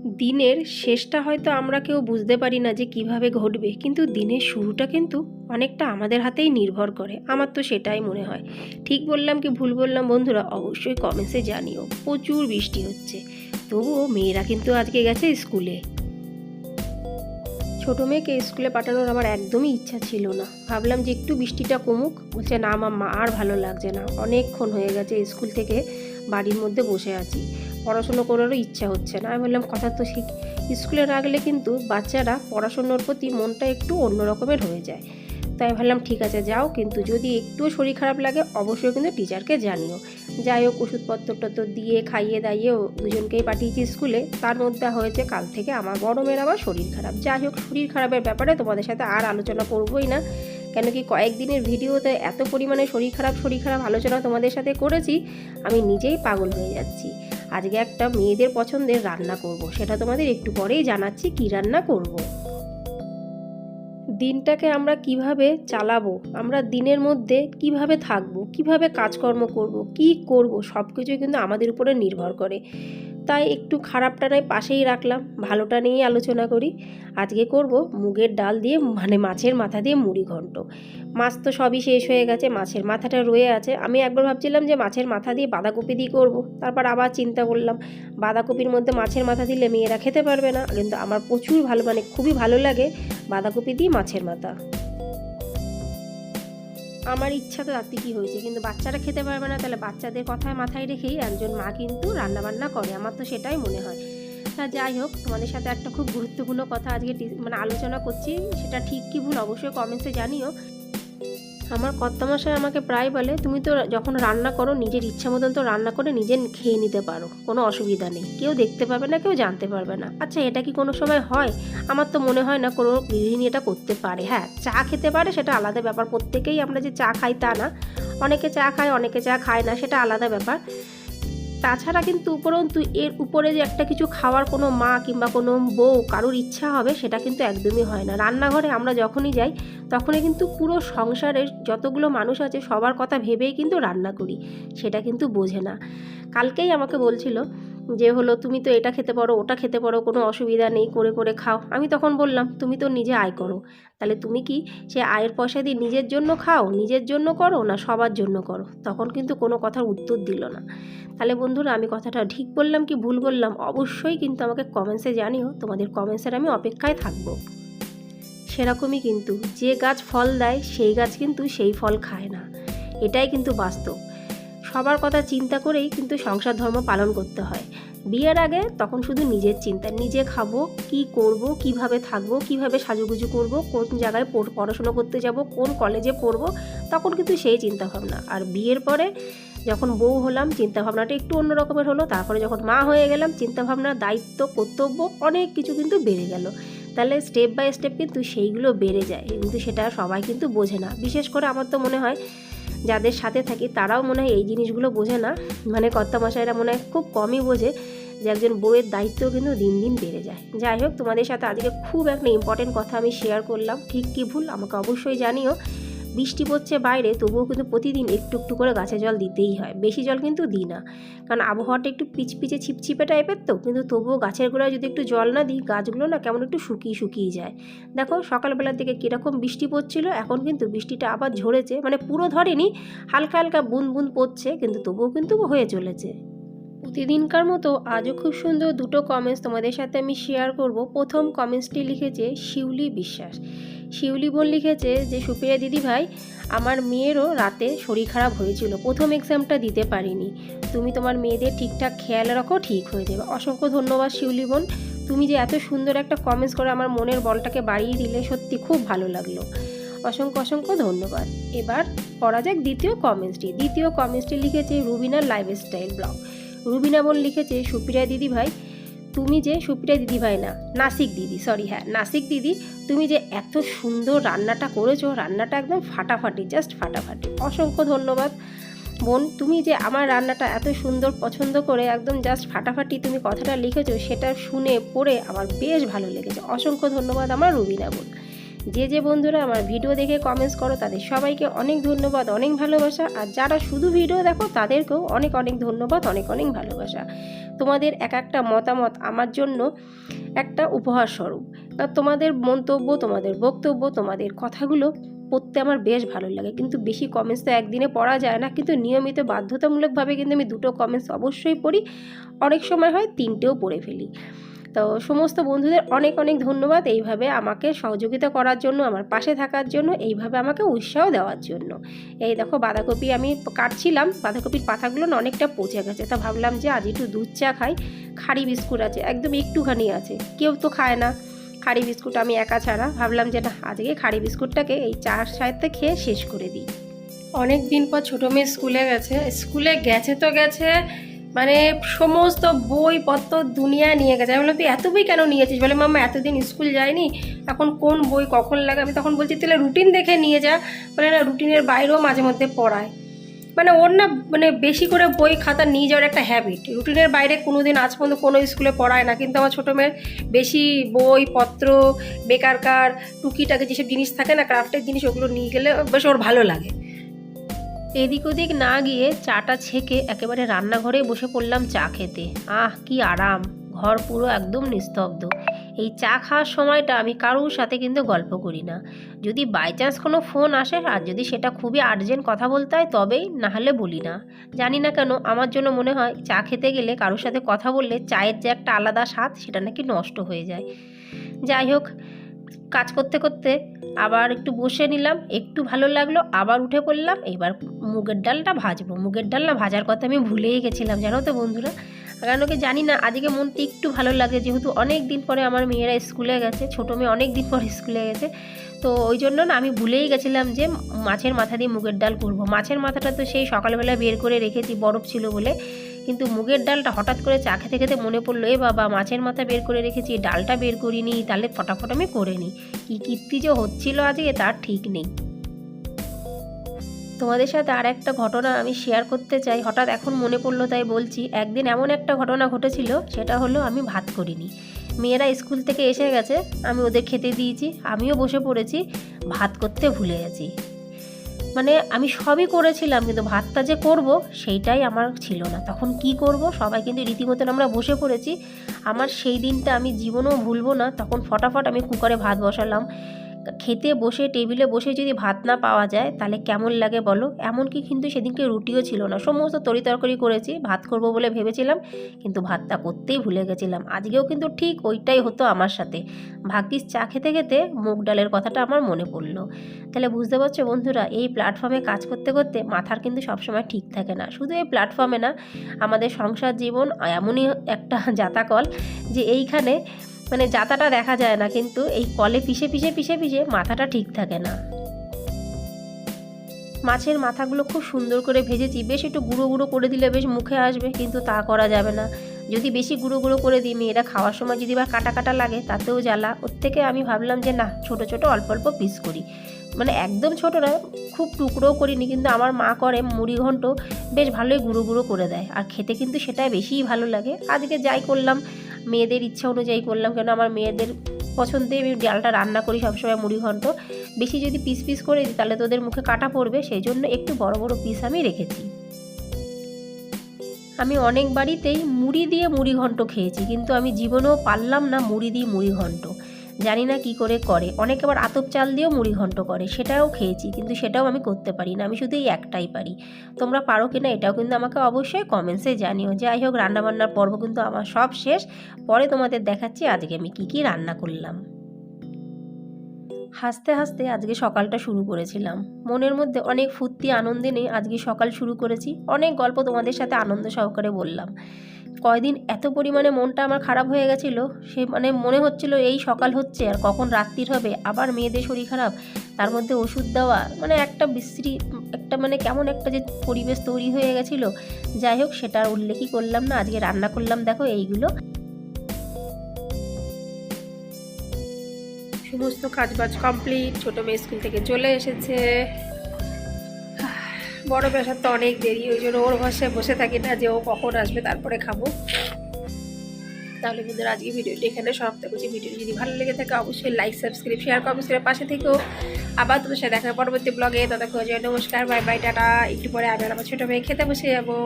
দিনের শেষটা হয়তো আমরা কেউ বুঝতে পারি না যে কিভাবে ঘটবে, কিন্তু দিনের শুরুটা কিন্তু অনেকটা আমাদের হাতেই নির্ভর করে। আমার তো সেটাই মনে হয়। ঠিক বললাম কি ভুল বললাম বন্ধুরা, অবশ্যই কমেন্টসে জানিও। প্রচুর বৃষ্টি হচ্ছে, তবুও মেয়েরা কিন্তু আজকে গেছে স্কুলে। ছোটো মেয়েকে স্কুলে পাঠানোর আমার একদমই ইচ্ছা ছিল না। ভাবলাম যে একটু বৃষ্টিটা কমুক। বলছে না মাম্মা, আর ভালো লাগছে না, অনেকক্ষণ হয়ে গেছে স্কুল থেকে বাড়ির মধ্যে বসে আছি, পড়াশুনো করারও ইচ্ছা হচ্ছে না। আমি বললাম কথা তো ঠিক, স্কুলে রাখলে কিন্তু বাচ্চারা পড়াশুনোর প্রতি মনটা একটু অন্য রকমের হয়ে যায়। তাই ভাবলাম ঠিক আছে যাও, কিন্তু যদি একটুও শরীর খারাপ লাগে অবশ্যই কিন্তু টিচারকে জানিও। যাই হোক, ওষুধপত্র টত্র দিয়ে খাইয়ে দাইয়েও দুজনকেই পাঠিয়েছি স্কুলে। তার মধ্যে হয়েছে কাল থেকে আমার বড় মেয়ের আবার শরীর খারাপ। যাই হোক, শরীর খারাপের ব্যাপারে তোমাদের সাথে আর আলোচনা করবোই না, কেন কি কয়েকদিনের ভিডিওতে এত পরিমাণে শরীর খারাপ আলোচনা তোমাদের সাথে করেছি, আমি নিজেই পাগল হয়ে যাচ্ছি। আজকে একটা মেয়েদের পছন্দের রান্না করব, সেটা তোমাদের একটু পরেই জানাচ্ছি কি রান্না করব। দিনটাকে আমরা কিভাবে চালাবো, আমরা দিনের মধ্যে কিভাবে থাকবো, কিভাবে কাজকর্ম করব, কি করব, সব কিছুই কিন্তু আমাদের উপরে নির্ভর করে। তাই একটু খারাপটা নয় পাশেই রাখলাম, ভালোটা নিয়েই আলোচনা করি। আজকে করব মুগের ডাল দিয়ে, মানে মাছের মাথা দিয়ে মুড়ি ঘন্ট। মাছ তো সবই শেষ হয়ে গেছে, মাছের মাথাটা রয়ে আছে। আমি একবার ভাবছিলাম যে মাছের মাথা দিয়ে বাঁধাকপি দিয়ে করব, তারপর আবার চিন্তা করলাম বাঁধাকপির মধ্যে মাছের মাথা দিলে মেয়েরা খেতে পারবে না, কিন্তু আমার প্রচুর ভালো, মানে খুবই ভালো লাগে বাঁধাকপি দিয়ে মাছের মাথা। আমার ইচ্ছা তো রাত্রি কী হয়েছে, কিন্তু বাচ্চারা খেতে পারবে না, তাহলে বাচ্চাদের কথায় মাথায় রেখেই একজন মা কিন্তু রান্নাবান্না করে, আমার তো সেটাই মনে হয়। তা যাই হোক, তোমাদের সাথে একটা খুব গুরুত্বপূর্ণ কথা আজকে মানে আলোচনা করছি, সেটা ঠিক কি ভুল অবশ্যই কমেন্টসে জানিও। আমার কর্তামশাই আমাকে প্রায় বলে তুমি তো যখন রান্না করো নিজের ইচ্ছা মতন তো রান্না করে নিজে খেয়ে নিতে পারো, কোনো অসুবিধা নেই, কেউ দেখতে পাবে না, কেউ জানতে পারবে না। আচ্ছা, এটা কি কোনো সময় হয়? আমার তো মনে হয় না কোনো গৃহিণী এটা করতে পারে। হ্যাঁ, চা খেতে পারে, সেটা আলাদা ব্যাপার। প্রত্যেকেই আমরা যে চা খাই তা না, অনেকে চা খায় অনেকে চা খায় না, সেটা আলাদা ব্যাপার। তাছাড়া কিন্তু উপরন্তু এর উপরে যে একটা কিছু খাওয়ার কোনো মা কিংবা কোনো বউ কারোর ইচ্ছা হবে, সেটা কিন্তু একদমই হয় না। রান্নাঘরে আমরা যখনই যাই তখনই কিন্তু পুরো সংসারের যতগুলো মানুষ আছে সবার কথা ভেবেই কিন্তু রান্না করি, সেটা কিন্তু বোঝে না। কালকেই আমাকে বলছিল যে হলো তুমি তো এটা খেতে পারো ওটা খেতে পারো, কোনো অসুবিধা নেই, করে করে খাও। আমি তখন বললাম তুমি তো নিজে আয় করো, তাহলে তুমি কি সে আয়ের পয়সা দিয়ে নিজের জন্য খাও, নিজের জন্য করো, না সবার জন্য করো? তখন কিন্তু কোনো কথার উত্তর দিল না। তাহলে বন্ধুরা, আমি কথাটা ঠিক বললাম কি ভুল বললাম অবশ্যই কিন্তু আমাকে কমেন্টসে জানিও, তোমাদের কমেন্টসের আমি অপেক্ষায় থাকবো। সেরকমই কিন্তু যে গাছ ফল দেয় সেই গাছ কিন্তু সেই ফল খায় না, এটাই কিন্তু বাস্তব। সবার কথা চিন্তা করেই কিন্তু সংসার ধর্ম পালন করতে হয়। বিয়ের আগে তখন শুধু নিজের চিন্তা, নিজে খাবো, কি করব, কিভাবে থাকবো, কিভাবে সাজুগুজু করব, কোন জায়গায় পড়াশোনা করতে যাব, কোন কলেজে পড়বো, তখন কিন্তু সেই চিন্তাভাবনা। আর বিয়ের পরে যখন বউ হলাম চিন্তাভাবনাটা একটু অন্য রকমের হলো, তারপরে যখন মা হয়ে গেলাম চিন্তাভাবনা, দায়িত্ব, কর্তব্য অনেক কিছু কিন্তু বেড়ে গেল। তাহলে স্টেপ বাই স্টেপ কিন্তু সেইগুলো বেড়ে যায়, কিন্তু সেটা সবাই কিন্তু বোঝে না। বিশেষ করে আমার তো মনে হয় যাদের সাথে থাকি তারাও মনে হয় এই জিনিসগুলো বোঝে না, মানে কর্তামশাইরা মনে হয় খুব কমই বোঝে যে একজন বউয়ের দায়িত্বও কিন্তু দিন দিন বেড়ে যায়। যাই হোক, তোমাদের সাথে আজকে খুব একটা ইম্পর্টেন্ট কথা আমি শেয়ার করলাম, ঠিক কি ভুল আমাকে অবশ্যই জানিও। বৃষ্টি পড়ছে বাইরে, তবুও কিন্তু প্রতিদিন একটু একটু করে গাছে জল দিতেই হয়, বেশি জল কিন্তু দিই না, কারণ আবহাওয়াটা একটু পিচপিচে ছিপছিপে টাইপের তো, কিন্তু তবুও গাছের গোড়ায় যদি একটু জল না দিই গাছগুলো না কেমন একটু শুকিয়ে শুকিয়ে যায়। দেখো সকালবেলার দিকে কীরকম বৃষ্টি পড়ছিল, এখন কিন্তু বৃষ্টিটা আবার ঝরেছে, মানে পুরো ধরেনি, হালকা হালকা বুন বুন পড়ছে, কিন্তু তবুও কিন্তু হয়ে চলেছে। প্রতিদিনকার মতো আজও খুব সুন্দর দুটো কমেন্টস তোমাদের সাথে আমি শেয়ার করব। প্রথম কমেন্টসটি লিখেছে শিউলি বিশ্বাস। শিউলি বোন লিখেছে যে সুপ্রিয়া দিদিভাই, আমার মেয়েরও রাতে শরীর খারাপ হয়েছিল, প্রথম এক্সামটা দিতে পারিনি, তুমি তোমার মেয়েদের ঠিকঠাক খেয়াল রাখো, ঠিক হয়ে যাবে। অসংখ্য ধন্যবাদ শিউলি বোন, তুমি যে এত সুন্দর একটা কমেন্টস করে আমার মনের বলটাকে বাড়িয়ে দিলে, সত্যি খুব ভালো লাগলো। অসংখ্য অসংখ্য ধন্যবাদ। এবার পড়া যাক দ্বিতীয় কমেন্টসটি লিখেছে রুবিনার লাইফস্টাইল ব্লগ। রুবিনা বোন লিখেছে সুপ্রিয়া দিদিভাই, তুমি যে সুপ্রিয়া দিদিভাই না, নাসিক দিদি, সরি, হ্যাঁ নাসিক দিদি, তুমি যে এত সুন্দর রান্নাটা করেছো, রান্নাটা একদম ফাটাফাটি, জাস্ট ফাটাফাটি। অসংখ্য ধন্যবাদ বোন, তুমি যে আমার রান্নাটা এত সুন্দর পছন্দ করে একদম জাস্ট ফাটাফাটি তুমি কথাটা লিখেছো, সেটা শুনে পড়ে আমার বেশ ভালো লেগেছে। অসংখ্য ধন্যবাদ আমার রুবিনা বোন। যে যে বন্ধুরা আমার ভিডিও দেখে কমেন্টস করো তাদের সবাইকে অনেক ধন্যবাদ, অনেক ভালোবাসা। আর যারা শুধু ভিডিও দেখো তাদেরকেও অনেক অনেক ধন্যবাদ, অনেক অনেক ভালোবাসা। তোমাদের এক একটা মতামত আমার জন্য একটা উপহার স্বরূপ। তোমাদের মন্তব্য, তোমাদের বক্তব্য, তোমাদের কথাগুলো পড়তে আমার বেশ ভালো লাগে। কিন্তু বেশি কমেন্টস তো একদিনে পড়া যায় না, কিন্তু নিয়মিত বাধ্যতামূলকভাবে কিন্তু আমি 2টো কমেন্টস অবশ্যই পড়ি, অনেক সময় হয় 3টেও পড়ে ফেলি। তো সমস্ত বন্ধুদের অনেক অনেক ধন্যবাদ এইভাবে আমাকে সহযোগিতা করার জন্য, আমার পাশে থাকার জন্য, এইভাবে আমাকে উৎসাহ দেওয়ার জন্য। এই দেখো বাঁধাকপি আমি কাটছিলাম, বাঁধাকপির পাতাগুলো না অনেকটা পচে গেছে, তা ভাবলাম যে আজ একটু দুধ চা খাই। খাড়ি বিস্কুট আছে, একদম একটুখানি আছে, কেউ তো খায় না খাড়ি বিস্কুট, আমি একা ছাড়া। ভাবলাম যে না, আজকে খাড়ি বিস্কুটটাকে এই চার সাথে খেয়ে শেষ করে দিই। অনেক দিন পর ছোটো মেয়ে স্কুলে গেছে তো গেছে, মানে সমস্ত বইপত্র দুনিয়া নিয়ে গেছে। আমি বললাম তুই এত বই কেন নিয়েছিস? বলে মাম্মা এতদিন স্কুল যায়নি, এখন কোন বই কখন লাগে। আমি তখন বলছি তাহলে রুটিন দেখে নিয়ে যা। বলে না, রুটিনের বাইরেও মাঝে মধ্যে পড়ায়। মানে ওর না মানে বেশি করে বই খাতা নিয়ে যাওয়ার একটা হ্যাবিট। রুটিনের বাইরে কোনো দিন আজ পর্যন্ত কোনো স্কুলে পড়ায় না, কিন্তু আমার ছোটো মেয়ের বেশি বইপত্র, বেকারকার টুকিটাকে যেসব জিনিস থাকে না, ক্রাফটের জিনিস, ওগুলো নিয়ে গেলে বেশ ওর ভালো লাগে। এদিক ওদিক না গিয়ে চাটা ছেঁকে একেবারে রান্নাঘরে বসে পড়লাম চা খেতে। কি আরাম, ঘর পুরো একদম নিস্তব্ধ। এই চা খাওয়ার সময়টা আমি কারোর সাথে কিন্তু গল্প করি না। যদি বাই চান্স কোনো ফোন আসে, আর যদি সেটা খুবই আর্জেন্ট কথা বলতে হয় তবেই, না হলে বলি না। জানি না কেন আমার জন্য মনে হয় চা খেতে গেলে কারোর সাথে কথা বললে চায়ের যে একটা আলাদা স্বাদ সেটা নাকি নষ্ট হয়ে যায়। যাই হোক, কাজ করতে করতে আবার একটু বসে নিলাম, একটু ভালো লাগলো, আবার উঠে পড়লাম। এবার মুগের ডালটা ভাজবো। মুগের ডাল না ভাজার কথা আমি ভুলেই গেছিলাম, জানো তো বন্ধুরা। কারণ ওকে জানি না, আজকে মনটা একটু ভালো লাগে, যেহেতু অনেক দিন পরে আমার মেয়েরা স্কুলে গেছে, ছোটো মেয়ে অনেক দিন পরে স্কুলে গেছে। তো ওই জন্য না আমি ভুলেই গেছিলাম যে মাছের মাথা দিয়ে মুগের ডাল করব। মাছের মাথাটা তো সেই সকালবেলা বের করে রেখেছি, বরফ ছিল বলে। কিন্তু মুগের ডালটা হঠাৎ করে চা খেতে খেতে মনে পড়লো, এ বাবা মাছের মাথা বের করে রেখেছি, ডালটা বের করিনি, তাহলে ফটাফট আমি করে নিই। কী কীর্তি যে হচ্ছিল আজকে তার ঠিক নেই। তোমাদের সাথে আর একটা ঘটনা আমি শেয়ার করতে চাই, হঠাৎ এখন মনে পড়লো তাই বলছি। একদিন এমন একটা ঘটনা ঘটেছিল, সেটা হলো আমি ভাত করিনি। মেয়েরা স্কুল থেকে এসে গেছে, আমি ওদের খেতে দিয়েছি, আমিও বসে পড়েছি, ভাত করতে ভুলে গেছি। মানে আমি সবই করেছিলাম, কিন্তু ভাতটা যে করব সেইটাই আমার ছিল না। তখন কি করব, সবাই কিন্তু রীতিমতন আমরা বসে পড়েছি। আমার সেই দিনটা আমি জীবনেও ভুলবো না। তখন ফটাফট আমি কুকারে ভাত বসালাম। খেতে বসে, টেবিলে বসে যদি ভাত না পাওয়া যায় তাহলে কেমন লাগে বলো। এমনকি কিন্তু সেদিনকে রুটিও ছিল না, সমস্ত তরিতরকারি করেছি, ভাত করব বলে ভেবেছিলাম, কিন্তু ভাতটা করতেই ভুলে গেছিলাম। আজকেও কিন্তু ঠিক ওইটাই হতো আমার সাথে। ভাগ্যিস চা খেতে খেতে মুগ ডালের কথাটা আমার মনে পড়লো। তাহলে বুঝতে পারছো বন্ধুরা, এই প্ল্যাটফর্মে কাজ করতে করতে মাথার কিন্তু সবসময় ঠিক থাকে না। শুধু এই প্ল্যাটফর্মে না, আমাদের সংসার জীবন এমনই একটা জাতাকল যে এইখানে মানে জাতাটা দেখা যায় না, কিন্তু এই কলে পিষে পিষে পিষে পিষে মাথাটা ঠিক থাকে না। মাছের মাথাগুলো খুব সুন্দর করে ভেজেছি, বেশ একটু গুঁড়ো গুঁড়ো করে দিলে বেশ মুখে আসবে, কিন্তু তা করা যাবে না। যদি বেশি গুঁড়ো গুঁড়ো করে দিই, মেয়েরা খাওয়ার সময় যদি বা কাটা কাটা লাগে তাতেও জ্বালা। ওর থেকে আমি ভাবলাম যে না, ছোট ছোট অল্প অল্প পিস করি, মানে একদম ছোটো না, খুব টুকরোও করিনি। কিন্তু আমার মা করে মুড়ি ঘন্ট, বেশ ভালোই গুঁড়ো গুঁড়ো করে দেয়, আর খেতে কিন্তু সেটাই বেশিই ভালো লাগে। আজকে যাই করলাম, মেয়েদের ইচ্ছা অনুযায়ী করলাম, কেন আমার মেয়েদের পছন্দে আমি ডালটা রান্না করি সবসময় মুড়ি ঘন্ট। বেশি যদি পিস পিস করে দিই তাহলে তোদের মুখে কাটা পড়বে, সেই জন্য একটু বড় বড় পিস আমি রেখেছি। আমি অনেক বাড়িতেই মুড়ি দিয়ে মুড়ি ঘন্ট খেয়েছি, কিন্তু আমি জীবনেও পারলাম না মুড়ি দিয়ে মুড়ি ঘন্ট। জানি না কি করে করে। অনেকে আবার আতপ চাল দিয়েও মুড়ি ঘন্ট করে, সেটাও খেয়েছি, কিন্তু সেটাও আমি করতে পারি না। আমি শুধু এই একটাই পারি। তোমরা পারো কিনা এটাও কিন্তু আমাকে অবশ্যই কমেন্টসে জানিও। যাই হোক, রান্নাবান্নার পর্ব কিন্তু আমার সব শেষ। পরে তোমাদের দেখাচ্ছি আজকে আমি কি রান্না করলাম। হাসতে হাসতে আজকে সকালটা শুরু করেছিলাম। মনের মধ্যে অনেক ফুর্তি আনন্দে নিয়ে আজকে সকাল শুরু করেছি। অনেক গল্প তোমাদের সাথে আনন্দ সহকারে বললাম। কয়দিন এত পরিমাণে মনটা আমার খারাপ হয়ে গেছিলো, সে মানে মনে হচ্ছিলো এই সকাল হচ্ছে আর কখন রাত্রির হবে, আবার মেয়েদের শরীর খারাপ, তার মধ্যে ওষুধ দেওয়া, মানে একটা বিশ্রী একটা মানে কেমন একটা যে পরিবেশ তৈরি হয়ে গেছিলো। যাই হোক, সেটা আর উল্লেখই করলাম না। আজকে রান্না করলাম দেখো এইগুলো। সমস্ত কাজবাজ কমপ্লিট। ছোটো মেয়ে স্কুল থেকে চলে এসেছে। বড় পেশার তো অনেক দেরি, ওই জন্য ওর ভাষায় বসে থাকি না যে ও কখন আসবে তারপরে খাবো। তাহলে বন্ধুরা আজকে ভিডিওটি এখানে সমাপ্ত করছি। ভিডিওটি যদি ভালো লেগে থাকে অবশ্যই লাইক, সাবস্ক্রাইব, শেয়ার, কমেন্ট করে পাশে থেকেও। আবার তোমার সাথে দেখা পরবর্তী ব্লগে। ততক্ষণ নমস্কার, বাই বাই, টাটা। একটু পরে আমি আমার ছোটো মেয়ে খেতে বসে যাবো।